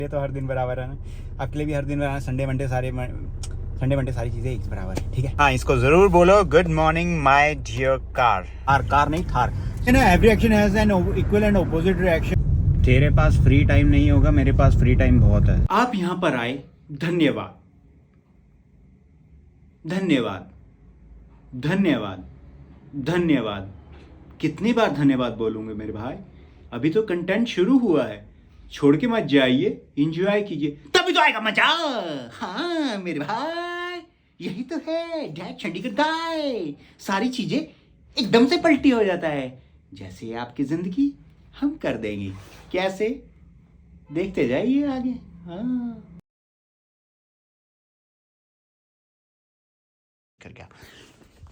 ये तो हर दिन बराबर है ना, आपके लिए भी हर दिन बराबर। संडे मंडे सारी चीजें एक बराबर है, ठीक है। हाँ, इसको जरूर बोलो good morning my dear car. Car नहीं Thar. Every action has an equal and opposite reaction. तेरे पास फ्री टाइम नहीं होगा, मेरे पास फ्री टाइम बहुत है। आप यहाँ पर आए, धन्यवाद धन्यवाद धन्यवाद धन्यवाद। कितनी बार धन्यवाद बोलूंगे मेरे भाई, अभी तो कंटेंट शुरू हुआ है। छोड़ के मत जाइए, एंजॉय कीजिए, तभी तो आएगा मजा। हाँ मेरे भाई, यही तो है डैड चंडीगढ़ गाय। सारी चीजें एकदम से पलटी हो जाता है, जैसे आपकी जिंदगी हम कर देंगे। कैसे, देखते जाइए आगे। हाँ कर गया,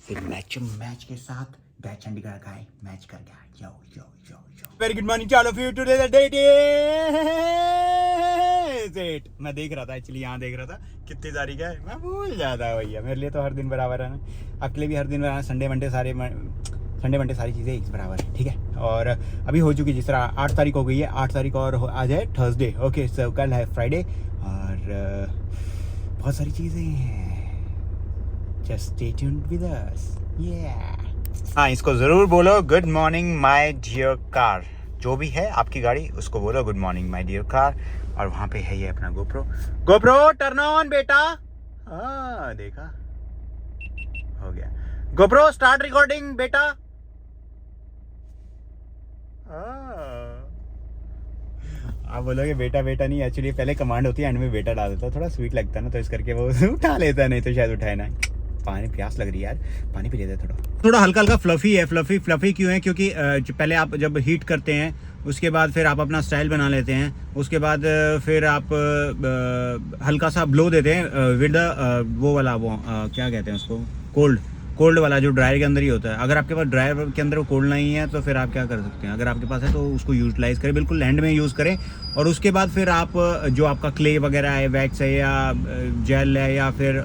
फिर मैच के साथ डैड चंडीगढ़ गाय मैच कर गया। Yo yo yo yo. Very good morning to all of you. Today the date is 8। मैं देख रहा था, एक्चुअली यहाँ देख रहा था कितनी तारीख है, मैं भूल जाता भैया। मेरे लिए तो हर दिन बराबर है ना, आपके लिए भी हर दिन बराबर। संडे मंडे सारी चीज़ें एक बराबर है, ठीक है। और अभी हो चुकी, जिस तरह 8 तारीख हो गई है, 8 तारीख और आज है थर्सडे। ओके, सो कल है फ्राइडे और बहुत सारी चीज़ें हैं। Just stay tuned with us. हाँ, इसको जरूर बोलो good morning my dear car. जो भी है आपकी गाड़ी, उसको बोलो good morning my dear car. और वहां पे है ये अपना गोप्रो टर्न ऑन बेटा। हाँ देखा, हो गया। गोप्रो स्टार्ट रिकॉर्डिंग बेटा। आप बोलोगे बेटा नहीं, एक्चुअली पहले कमांड होती है, एंड में बेटा डाल देता है। थोड़ा स्वीट लगता है ना, तो इस करके वो उठा लेता है, नहीं तो शायद उठाए ना। पानी, प्यास लग रही है यार, पानी पी लेते थोड़ा हल्का फ्लफी है। फ्लफी क्यों है? क्योंकि पहले आप जब हीट करते हैं, उसके बाद फिर आप अपना स्टाइल बना लेते हैं, उसके बाद फिर आप हल्का सा ब्लो देते हैं विद वो वाला, क्या कहते हैं उसको, कोल्ड वाला, जो ड्रायर के अंदर ही होता है। अगर आपके पास ड्रायर के अंदर वो कोल्ड नहीं है, तो फिर आप क्या कर सकते हैं, अगर आपके पास है तो उसको यूटिलाइज़ करें, बिल्कुल लैंड में यूज़ करें। और उसके बाद फिर आप जो आपका क्ले वगैरह है, वैक्स है या जेल है या फिर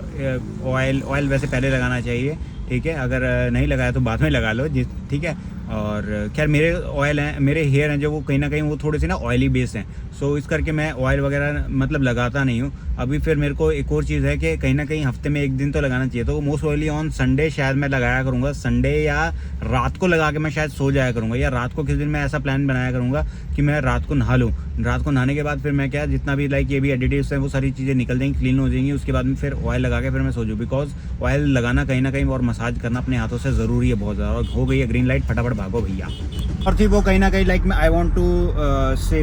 ऑयल वैसे पहले लगाना चाहिए, ठीक है। अगर नहीं लगाया तो बाद में लगा लो, ठीक है। और खैर मेरे हेयर हैं जो, वो कहीं ना कहीं वो थोड़े से ना ऑयली बेस हैं, सो इस करके मैं ऑयल वगैरह मतलब लगाता नहीं हूँ। अभी फिर मेरे को एक और चीज़ है कि कहीं ना कहीं हफ्ते में एक दिन तो लगाना चाहिए, तो मोस्ट ऑयली ऑन संडे शायद मैं लगाया करूँगा। संडे या रात को लगा के मैं शायद सो जाया करूँगा, या रात को किस दिन मैं ऐसा प्लान बनाया करूँगा कि मैं रात को नहा लूँ। रात को नहाने के बाद फिर मैं क्या, जितना भी लाइक ये भी एडिटिव्स हैं वो सारी चीज़ें निकल जाएंगी, क्लीन हो जाएंगी। उसके बाद में फिर ऑयल लगा के फिर मैं सो जाऊँ, बिकॉज ऑयल लगाना कहीं ना कहीं और मसाज करना अपने हाथों से ज़रूरी है बहुत ज़्यादा। और हो गई है ग्रीन लाइट, फटाफट भागो भैया। और थी वो कहीं ना कहीं लाइक आई वॉन्ट टू से,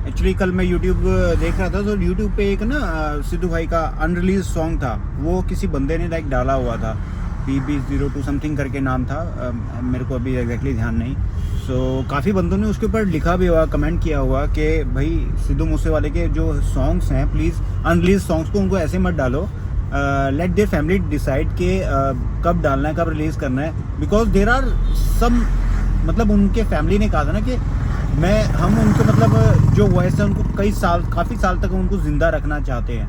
एक्चुअली कल मैं यूट्यूब देख रहा था, तो यूट्यूब पे एक ना सिद्धू भाई का अनरिलीज सॉन्ग था, वो किसी बंदे ने लाइक डाला हुआ था, PB02 समथिंग करके नाम था, मेरे को अभी एग्जैक्टली ध्यान नहीं। सो काफ़ी बंदों ने उसके ऊपर लिखा भी हुआ, कमेंट किया हुआ कि भाई सिद्धू मूसेवाले के जो सॉन्ग्स हैं, प्लीज़ अनरिलीज सॉन्ग्स को उनको ऐसे मत डालो, लेट देयर फैमिली डिसाइड कि कब डालना है, कब रिलीज़ करना है। बिकॉज देर आर सम, मतलब उनके फैमिली ने कहा था ना कि हम उनको मतलब जो वॉइस है उनको काफ़ी साल तक उनको ज़िंदा रखना चाहते हैं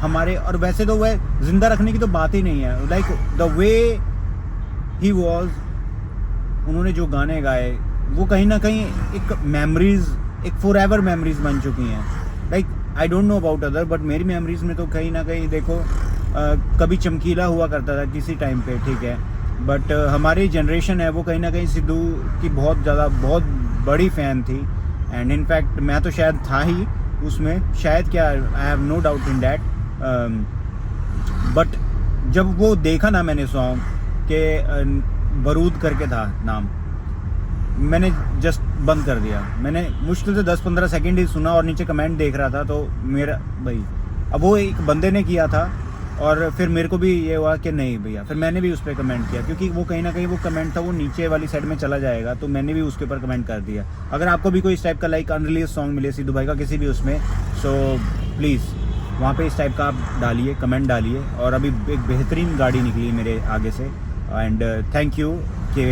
हमारे। और वैसे तो वह ज़िंदा रखने की तो बात ही नहीं है, like the way he was, उन्होंने जो गाने गाए वो कहीं ना कहीं एक मेमोरीज, एक फॉरएवर मेमोरीज बन चुकी हैं। Like I don't know about other, but मेरी मेमोरीज में तो कहीं ना कहीं देखो कभी चमकीला हुआ करता था किसी टाइम पे, ठीक है। बट हमारी जनरेशन है वो कहीं ना कहीं सिद्धू की बहुत बड़ी फ़ैन थी। एंड इनफैक्ट मैं तो शायद था ही उसमें, शायद, क्या, I have no doubt in that. But जब वो देखा ना मैंने सॉन्ग के, बारूद करके था नाम, मैंने जस्ट बंद कर दिया। मैंने मुश्किल से 10-15 सेकंड ही सुना और नीचे कमेंट देख रहा था, तो मेरा भाई, अब वो एक बंदे ने किया था और फिर मेरे को भी ये हुआ कि नहीं भैया, फिर मैंने भी उस पर कमेंट किया, क्योंकि वो कहीं ना कहीं वो कमेंट था वो नीचे वाली साइड में चला जाएगा, तो मैंने भी उसके ऊपर कमेंट कर दिया। अगर आपको भी कोई इस टाइप का लाइक अनरिलीज सॉन्ग मिले सिद्धू भाई का किसी भी उसमें, सो प्लीज़ वहाँ पे इस टाइप का आप डालिए, कमेंट डालिए। और अभी एक बेहतरीन गाड़ी निकली मेरे आगे से, एंड थैंक यू कि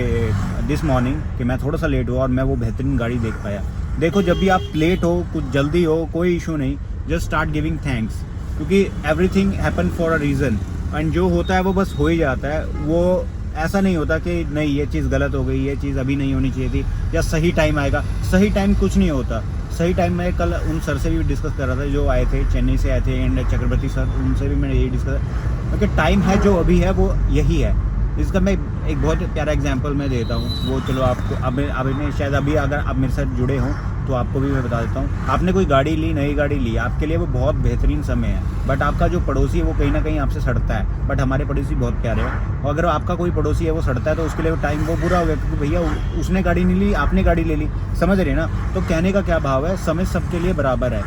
दिस मॉर्निंग कि मैं थोड़ा सा लेट हुआ और मैं वो बेहतरीन गाड़ी देख पाया। देखो, जब भी आप लेट हो, कुछ जल्दी हो, कोई इशू नहीं, जस्ट स्टार्ट गिविंग थैंक्स, क्योंकि everything happen for a reason. And जो होता है वो बस हो ही जाता है, वो ऐसा नहीं होता कि नहीं ये चीज़ गलत हो गई, ये चीज़ अभी नहीं होनी चाहिए थी, या सही टाइम आएगा। सही टाइम कुछ नहीं होता, सही टाइम में कल उन सर से भी डिस्कस कर रहा था जो आए थे, चेन्नई से आए थे, एंड चक्रवर्ती सर, उनसे भी मैंने यही डिस्कस, क्योंकि टाइम है जो अभी है वो यही है। इसका मैं एक बहुत प्यारा एग्जांपल मैं देता हूँ, वो चलो आपको अब मैं शायद अभी अगर आप मेरे साथ जुड़े हों तो आपको भी मैं बता देता हूँ। आपने कोई गाड़ी ली, नई गाड़ी ली, आपके लिए वो बहुत बेहतरीन समय है, बट आपका जो पड़ोसी है वो कहीं ना कहीं आपसे सड़ता है। बट हमारे पड़ोसी बहुत प्यारे हैं, और अगर आपका कोई पड़ोसी है वो सड़ता है तो उसके लिए वो टाइम वो बुरा हो गया, क्योंकि भैया उसने गाड़ी नहीं ली, आपने गाड़ी ले ली, समझ रहे ना। तो कहने का क्या भाव है, समय सबके लिए बराबर है।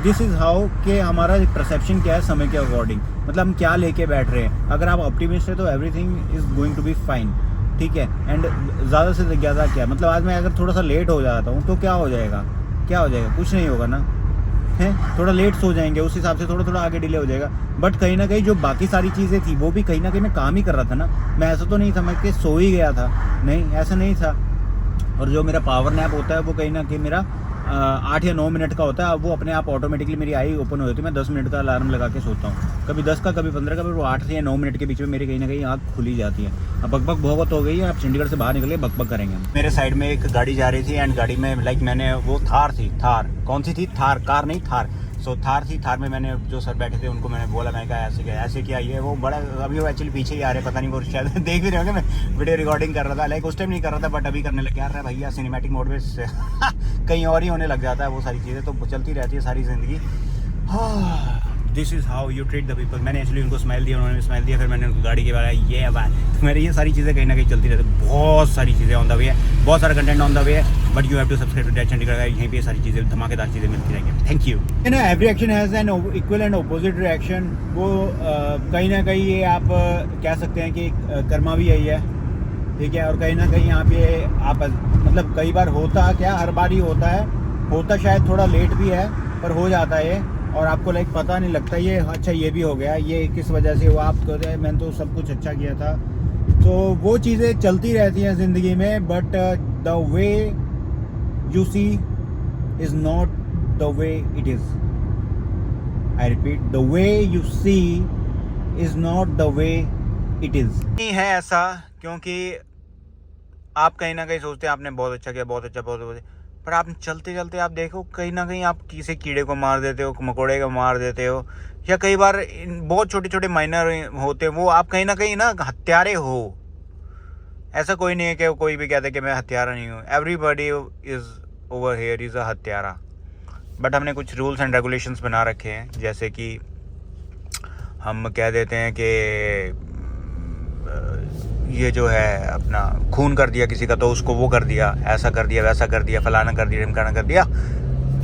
दिस इज़ हाउ कि हमारा परसेप्शन क्या है समय के अकॉर्डिंग, मतलब हम क्या लेके बैठ रहे हैं। अगर आप ऑप्टिमिस्ट है तो everything is going to be fine, ठीक है। एंड ज़्यादा से ज़्यादा क्या मतलब, आज मैं अगर थोड़ा सा लेट हो जाता हूँ तो क्या हो जाएगा, क्या हो जाएगा, कुछ नहीं होगा ना, है। थोड़ा लेट सो जाएंगे, उस हिसाब से थोड़ा थोड़ा आगे डिले हो जाएगा। बट कहीं ना कहीं जो बाकी सारी चीज़ें थी वो भी कहीं ना कहीं मैं काम ही कर रहा था ना। मैं ऐसा तो नहीं था मैं कि सो ही गया था, नहीं ऐसा नहीं था। और जो मेरा पावर नैप होता है वो कहीं ना कहीं मेरा 8 या 9 मिनट का होता है। वो अपने आप ऑटोमेटिकली मेरी आई ओपन हो जाती है। मैं 10 मिनट का अलार्म लगा के सोता हूँ, कभी 10 का, कभी 15 का, फिर वो 8 से या 9 मिनट के बीच में मेरी कहीं ना कहीं आँख खुली जाती है। अब बकबक बहुत हो गई है, आप चंडीगढ़ से बाहर निकले बकबक करेंगे। मेरे साइड में एक गाड़ी जा रही थी, एंड गाड़ी में लाइक मैंने वो थार थी, थार कौन सी थी, थार कार नहीं, थार। सो थार थी, थार में मैंने जो सर बैठे थे उनको मैंने बोला, मैं कहा ऐसे क्या ये वो बड़ा, अभी वो एक्चुअली पीछे ही आ रहे, पता नहीं वो शायद देख भी रहे होंगे, मैं वीडियो रिकॉर्डिंग कर रहा था, लाइक उस टाइम नहीं कर रहा था बट अभी करने लग गया। भैया सिनेमैटिक मोड में कहीं और ही होने लग जाता है वो सारी चीज़ें, तो चलती रहती है सारी ज़िंदगी। This is how you treat the people. मैंने एक्चुअली उनको स्माइल दिया, उन्होंने स्माइल दिया, फिर मैंने उनको गाड़ी के बारे में ये बात, मेरे ये सारी चीज़ें कहीं ना कहीं चलती रहती है। बहुत सारी चीज़ें ऑन द वे है, बहुत सारा कंटेंट ऑन द वे है, but you have to subscribe to that Chandigarh. यहीं पे सारी चीज़ें धमाकेदार चीज़ें मिलती रहेंगी। Thank you. ना every action has an equal and opposite reaction. वो कहीं ना कहीं ये आप कह सकते हैं कि कर्मा भी यही है, ठीक है। और कहीं ना कहीं यहाँ पे आप मतलब कई बार होता क्या, हर बार ही होता है, होता शायद थोड़ा लेट भी है पर हो जाता है, और आपको लाइक पता नहीं लगता ये अच्छा ये भी हो गया, ये किस वजह से हुआ, आप कहते हैं मैंने तो सब कुछ अच्छा किया था। तो वो चीज़ें चलती रहती हैं ज़िंदगी में, but the way you see is not the way it is. I repeat, the way you see is not the way it is. नहीं है ऐसा, क्योंकि आप कहीं ना कहीं सोचते हैं आपने बहुत अच्छा किया, बहुत अच्छा, बहुत, पर आप चलते चलते आप देखो कहीं ना कहीं आप किसी कीड़े को मार देते हो, मकोड़े को मार देते हो, या कई बार बहुत छोटे छोटे माइनर होते हैं वो, आप कहीं ना कहीं ना हत्यारे हो। ऐसा कोई नहीं है कि कोई भी कहते कि मैं हत्यारा नहीं हूँ। Everybody is over here is a हत्यारा। बट हमने कुछ रूल्स एंड रेगुलेशंस बना रखे हैं, जैसे कि हम कह देते हैं कि ये जो है अपना खून कर दिया किसी का तो उसको वो कर दिया, ऐसा कर दिया, वैसा कर दिया, फलाना कर दिया, ढिमकाना कर दिया,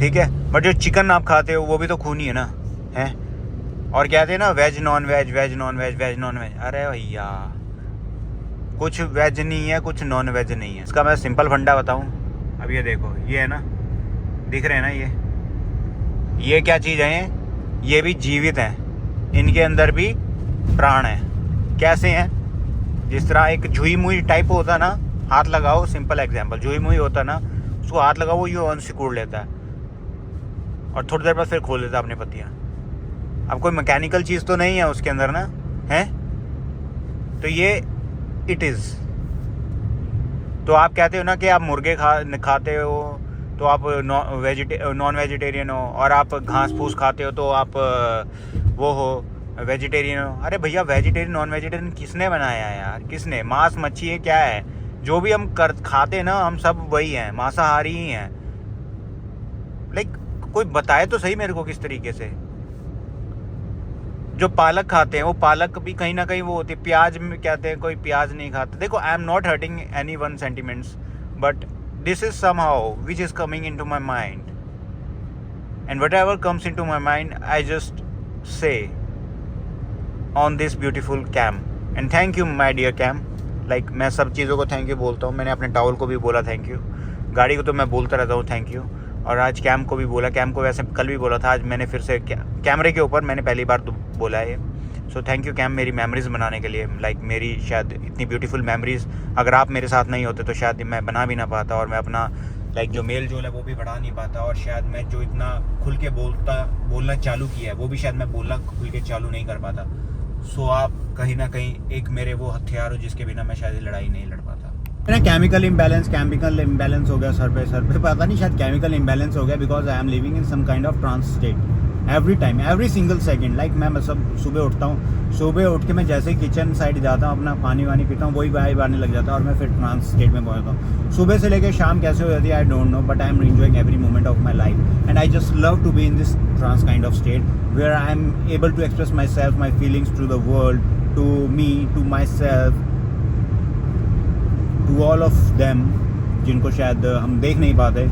ठीक है। बट जो चिकन आप खाते हो वो भी तो खून ही है ना, है। और कहते हैं ना veg non veg, veg non veg, veg non veg. अरे भैया कुछ वेज नहीं है, कुछ नॉन वेज नहीं है। इसका मैं सिंपल फंडा बताऊं। अब ये देखो, ये है ना, दिख रहे हैं ना, ये क्या चीज़ है, ये भी जीवित हैं, इनके अंदर भी प्राण है। कैसे हैं, जिस तरह एक जुई मुई टाइप होता ना, हाथ लगाओ, सिंपल एग्जांपल, जुई मुई होता ना, उसको हाथ लगाओ वो यूँ सिकुड़ लेता है और थोड़ी देर बाद फिर खोल देता है अपनी पत्तियाँ। अब कोई मैकेनिकल चीज़ तो नहीं है उसके अंदर ना, है। तो ये इट इज़। तो आप कहते हो ना कि आप मुर्गे खाते हो तो आप नॉन वेजिटेरियन हो, और आप घास फूस खाते हो तो आप वो हो वेजिटेरियन हो। अरे भैया वेजिटेरियन नॉन वेजिटेरियन किसने बनाया है यार, किसने? मांस मच्छी है क्या है, जो भी हम खाते हैं ना, हम सब वही हैं, मांसाहारी ही हैं। लाइक कोई बताए तो सही मेरे को किस तरीके से। जो पालक खाते हैं वो पालक भी कहीं ना कहीं वो होती है। प्याज में कहते हैं कोई प्याज नहीं खाता। देखो, I am not hurting anyone sentiments, but this is somehow which is coming into my mind, and whatever comes into my mind I just say on this beautiful cam. And thank you my dear cam. Like मैं सब चीज़ों को thank you बोलता हूँ। मैंने अपने towel को भी बोला थैंक यू, गाड़ी को तो मैं बोलता रहता हूँ थैंक यू, और आज कैम को भी बोला। कैम को वैसे कल भी बोला था, आज मैंने फिर से कैमरे के ऊपर मैंने पहली बार तो बोला है। सो थैंक यू कैम, मेरी मेमोरीज़ बनाने के लिए। लाइक मेरी शायद इतनी ब्यूटीफुल मेमोरीज़ अगर आप मेरे साथ नहीं होते तो शायद मैं बना भी ना पाता, और मैं अपना लाइक जो मेल जोल है वो भी बढ़ा नहीं पाता, और शायद मैं जो इतना खुल के बोलना चालू किया है वो भी शायद मैं बोलना खुल के चालू नहीं कर पाता। सो आप कहीं ना कहीं एक मेरे वो हथियार हो जिसके बिना मैं शायद लड़ाई नहीं लड़ पाता। ना केमिकल इम्बैलेंस हो गया सर पे पता नहीं, शायद केमिकल इम्बैलेंस हो गया because I am living in some kind of trance state every time, every single second. Like मैं सब सुबह उठता हूँ, सुबह उठ के मैं जैसे ही किचन साइड जाता हूँ, अपना पानी वानी पीता हूँ, वही वाइब आने लग जाता है और मैं फिर ट्रांस स्टेट में पहुँचता हूँ। सुबह से लेकर शाम कैसे हो जाती है I don't know, but I am enjoying every moment of my life and I just love to be in this trance kind of state where I am able to express myself, my feelings to the world, to me, to myself, to all of them जिनको शायद हम देख नहीं पाते,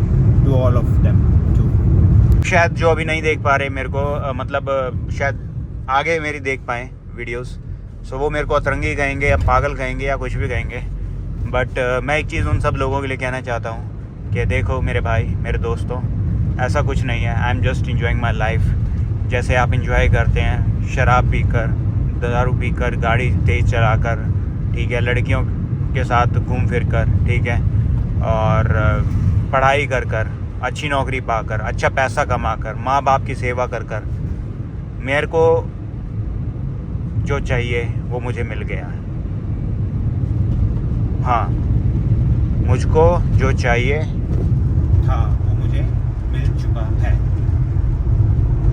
to all of them too. शायद जो अभी नहीं देख पा रहे मेरे को मतलब शायद आगे मेरी देख पाएँ वीडियोस, सो वो मेरे को अतरंगी कहेंगे या पागल कहेंगे या कुछ भी कहेंगे, बट मैं एक चीज़ उन सब लोगों के लिए कहना चाहता हूँ कि देखो मेरे भाई, मेरे दोस्तों, ऐसा कुछ नहीं है। I am just enjoying my life जैसे आप इंजॉय करते हैं, शराब पीकर, दारू पीकर, गाड़ी तेज़ चलाकर, ठीक है, लड़कियों के साथ घूम फिर कर, ठीक है, और पढ़ाई कर कर, अच्छी नौकरी पाकर, अच्छा पैसा कमा कर, माँ बाप की सेवा कर कर, मेरे को जो चाहिए वो मुझे मिल गया है। हाँ, मुझको जो चाहिए था वो मुझे मिल चुका है,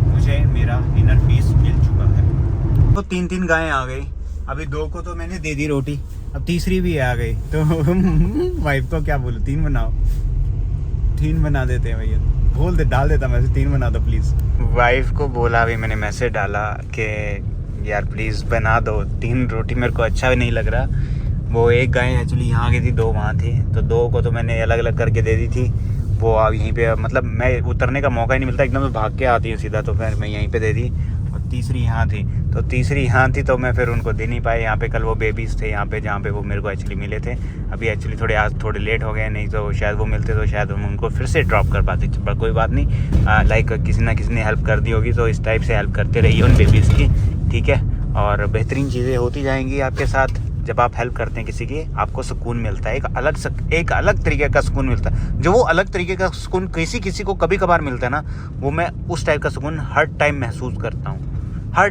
मुझे मेरा इनर पीस मिल चुका है। तो 3 गायें आ गई, अभी 2 को तो मैंने दे दी रोटी, अब तीसरी भी आ गई, तो वाइफ को क्या बोलूं, 3 बनाओ, 3 बना देते हैं भैया, बोल दे, डाल देता मैसेज, 3 बना दो प्लीज़। वाइफ को बोला, अभी मैंने मैसेज डाला कि यार प्लीज़ बना दो 3 रोटी, मेरे को अच्छा भी नहीं लग रहा। वो एक गाय एक्चुअली यहाँ की थी, 2 वहाँ थी, तो 2 को तो मैंने अलग अलग करके दे दी थी। वो अब यहीं पे, मतलब मैं उतरने का मौका ही नहीं मिलता, एकदम से भाग के आती है सीधा, तो फिर मैं यहीं पे दे दी। और तीसरी यहाँ थी, तो मैं फिर उनको दे नहीं पाया। यहाँ पे कल वो बेबीज़ थे यहाँ पे, जहाँ पे वो मेरे को एक्चुअली मिले थे। अभी एक्चुअली आज थोड़े लेट हो गए, नहीं तो शायद वो मिलते तो शायद हम उनको फिर से ड्रॉप कर पाते, पर कोई बात नहीं। लाइक किसी ना किसी ने हेल्प कर दी होगी, तो इस टाइप से हेल्प करते रहिए उन बेबीज़ की, ठीक है। और बेहतरीन चीज़ें होती जाएंगी आपके साथ। जब आप हेल्प करते हैं किसी की, आपको सुकून मिलता है, एक अलग तरीके का सुकून मिलता है। जो वो अलग तरीके का सुकून किसी को कभी कभार मिलता है ना, वो मैं उस टाइप का सुकून हर टाइम महसूस करता हूँ, हर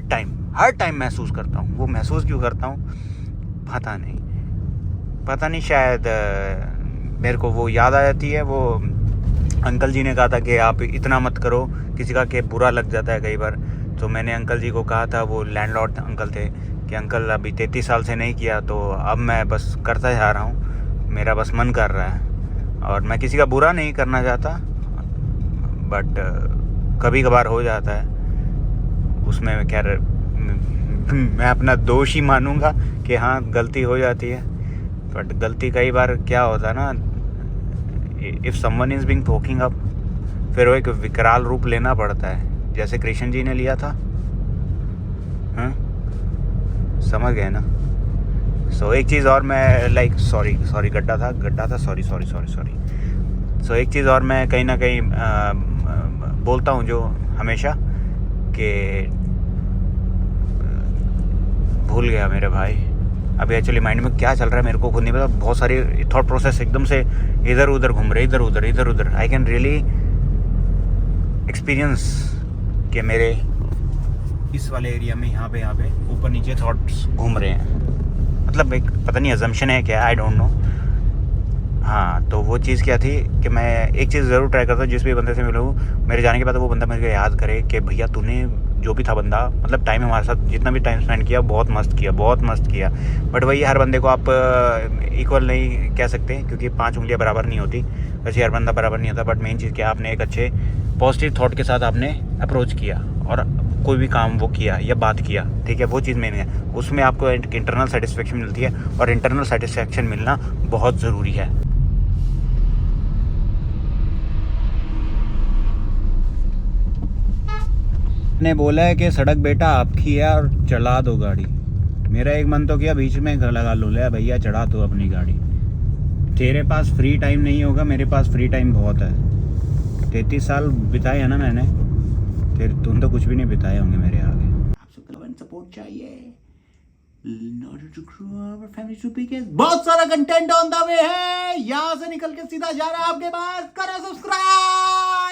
टाइम महसूस करता हूँ। वो महसूस क्यों करता हूँ पता नहीं, शायद मेरे को वो याद आ जाती है। वो अंकल जी ने कहा था कि आप इतना मत करो किसी का, कि बुरा लग जाता है कई बार। तो मैंने अंकल जी को कहा था, वो लैंडलॉर्ड अंकल थे, कि अंकल अभी 33 साल से नहीं किया, तो अब मैं बस करता जा रहा हूँ, मेरा बस मन कर रहा है। और मैं किसी का बुरा नहीं करना चाहता, बट कभी कभार हो जाता है, उसमें खैर मैं अपना दोष ही मानूंगा कि हाँ गलती हो जाती है। बट गलती कई बार क्या होता है ना, if someone is being talking up, फिर वो एक विकराल रूप लेना पड़ता है, जैसे कृष्ण जी ने लिया था। हाँ, समझ गए ना। सो एक चीज़ और मैं लाइक सॉरी गड्ढा था सॉरी। सो एक चीज़ और मैं कहीं ना कहीं बोलता हूँ जो हमेशा, कि भूल गया मेरे भाई, अभी एक्चुअली माइंड में क्या चल रहा है मेरे को खुद नहीं पता। बहुत सारी थॉट प्रोसेस एकदम से इधर उधर घूम रहे, इधर उधर। आई कैन रियली एक्सपीरियंस कि मेरे इस वाले एरिया में यहाँ पे ऊपर नीचे थॉट्स घूम रहे हैं। मतलब एक पता नहीं अजम्पशन है क्या, आई डोंट नो। हाँ, तो वो चीज़ क्या थी कि मैं एक चीज़ ज़रूर ट्राई करता हूँ, जिस भी बंदे से मिलूँ मेरे जाने के बाद वो बंदा मेरे को याद करे कि भैया तूने जो भी था बंदा, मतलब टाइम हमारे साथ जितना भी टाइम स्पेंड किया बहुत मस्त किया। बट वही हर बंदे को आप इक्वल नहीं कह सकते, क्योंकि 5 उंगलियां बराबर नहीं होती, वैसे हर बंदा बराबर नहीं होता। बट मेन चीज़ क्या, आपने एक अच्छे पॉजिटिव थॉट के साथ आपने अप्रोच किया और कोई भी काम वो किया या बात किया, ठीक है, वो चीज़ मेन है। उसमें आपको एक इंटरनल सेटिस्फेक्शन मिलती है, और इंटरनल सेटिस्फेक्शन मिलना बहुत ज़रूरी है। ने बोला है कि सड़क बेटा आपकी है और चला दो गाड़ी। मेरा एक मन तो किया बीच में लगा लो, ले भैया चढ़ा दो अपनी गाड़ी, तेरे पास फ्री टाइम नहीं होगा, मेरे पास फ्री टाइम बहुत है। 33 साल बिताए हैं ना मैंने, तुम तो कुछ भी नहीं बिताए होंगे मेरे आगे। आप सबका लव एंड सपोर्ट चाहिए, बहुत सारा कंटेंट ऑन द वे है, यहाँ से निकल के सीधा जा रहा है आपके पास। करो सब्सक्राइब।